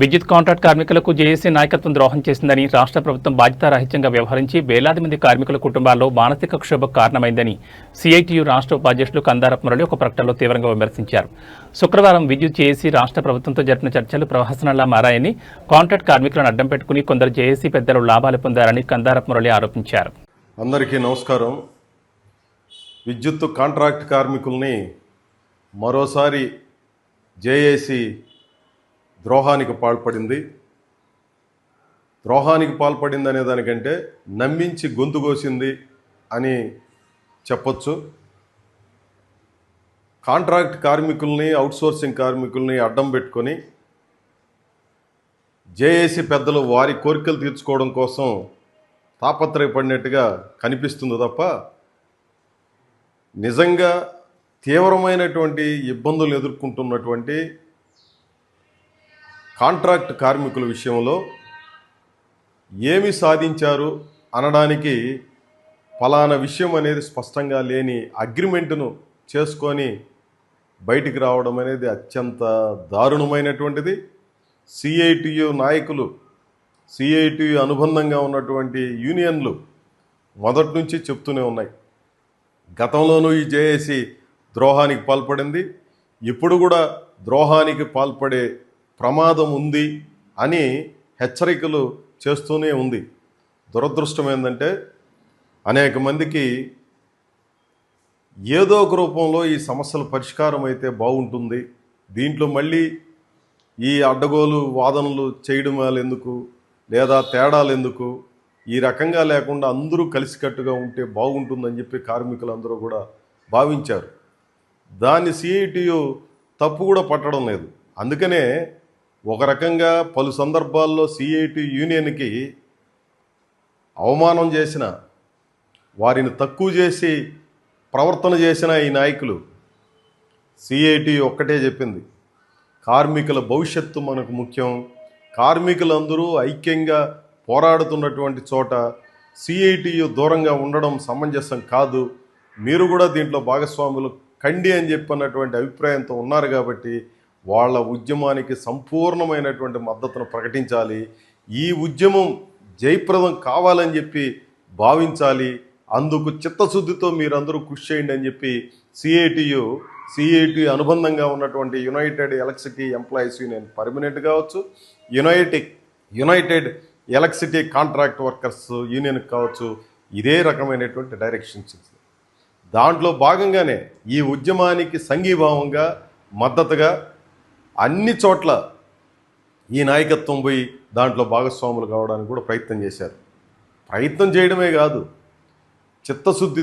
విద్యుత్ కాంట్రాక్ట్ కార్మికులకు జేఏసీ నాయకత్వం ద్రోహం చేసిందని రాష్ట్ర ప్రభుత్వం బాధ్యతారాహిత్యంగా వ్యవహరించి వేలాది మంది కార్మికుల కుటుంబాల్లో మానసిక క్షోభకు కారణమైందని సిఐటియు రాష్ట్ర ఉపాధ్యక్షులు కందారపు మురళి ఒక ప్రకటనలో తీవ్రంగా విమర్శించారు. శుక్రవారం విద్యుత్ జేఏసీ రాష్ట్ర ప్రభుత్వంతో జరిపిన చర్చలు ప్రహసనంలా మారాయని, కాంట్రాక్ట్ కార్మికులను అడ్డం పెట్టుకుని కొందరు జేఏసీ పెద్దలు లాభాలు పొందారని కందారపు మురళి ఆరోపించారు. అందరికీ నమస్కారం. విద్యుత్ కాంట్రాక్ట్ కార్మికుల్ని మరోసారి జేఏసీ ద్రోహానికి పాల్పడింది అనే దానికంటే నమ్మించి గొంతు కోసింది అని చెప్పొచ్చు. కాంట్రాక్ట్ కార్మికుల్ని, అవుట్సోర్సింగ్ కార్మికుల్ని అడ్డం పెట్టుకొని జేఏసీ పెద్దలు వారి కోరికలు తీర్చుకోవడం కోసం తాపత్రయపడినట్టుగా కనిపిస్తుంది తప్ప నిజంగా తీవ్రమైనటువంటి ఇబ్బందులు ఎదుర్కొంటున్నటువంటి కాంట్రాక్ట్ కార్మికుల విషయంలో ఏమి సాధించారు అనడానికి ఫలానా విషయం అనేది స్పష్టంగా లేని అగ్రిమెంట్ను చేసుకొని బయటికి రావడం అనేది అత్యంత దారుణమైనటువంటిది. సిఐటియు నాయకులు, సిఐటియు అనుబంధంగా ఉన్నటువంటి యూనియన్లు మొదటి నుంచి చెప్తూనే ఉన్నాయి. గతంలోనూ ఈ జేఏసీ ద్రోహానికి పాల్పడింది, ఇప్పుడు కూడా ద్రోహానికి పాల్పడే ప్రమాదం ఉంది అని హెచ్చరికలు చేస్తూనే ఉంది. దురదృష్టం ఏంటంటే అనేక మందికి ఏదో ఒక రూపంలో ఈ సమస్యల పరిష్కారం అయితే బాగుంటుంది, దీంట్లో మళ్ళీ ఈ అడ్డగోలు వాదనలు చేయడం ఎందుకు, లేదా తేడాలు ఎందుకు, ఈ రకంగా లేకుండా అందరూ కలిసికట్టుగా ఉంటే బాగుంటుందని చెప్పి కార్మికులందరూ కూడా భావించారు. దాన్ని సిఐటియు తప్పు కూడా పట్టడం లేదు. అందుకనే ఒక రకంగా పలు సందర్భాల్లో సిఐటియు యూనియన్కి అవమానం చేసిన, వారిని తక్కువ చేసి ప్రవర్తన చేసిన ఈ నాయకులు సిఐటియు ఒక్కటే చెప్పింది, కార్మికుల భవిష్యత్తు మనకు ముఖ్యం, కార్మికులందరూ ఐక్యంగా పోరాడుతున్నటువంటి చోట సిఐటియు దూరంగా ఉండడం సమంజసం కాదు, మీరు కూడా దీంట్లో భాగస్వాములు కండి అని చెప్పినటువంటి అభిప్రాయంతో ఉన్నారు. కాబట్టి వాళ్ళ ఉద్యమానికి సంపూర్ణమైనటువంటి మద్దతును ప్రకటించాలి, ఈ ఉద్యమం జయప్రదం కావాలని చెప్పి భావించాలి, అందుకు చిత్తశుద్ధితో మీరందరూ కృషి చేయండి అని చెప్పి సిఐటియు అనుబంధంగా ఉన్నటువంటి united electricity employees union permanent కావచ్చు, united electricity contract workers union కావచ్చు, ఇదే రకమైనటువంటి డైరెక్షన్స్. దాంట్లో భాగంగానే ఈ ఉద్యమానికి సంఘీభావంగా మద్దతుగా అన్ని చోట్ల ఈ నాయకత్వం పోయి దాంట్లో భాగస్వాములు కావడానికి కూడా ప్రయత్నం చేశారు. ప్రయత్నం చేయడమే కాదు, చిత్తశుద్ధి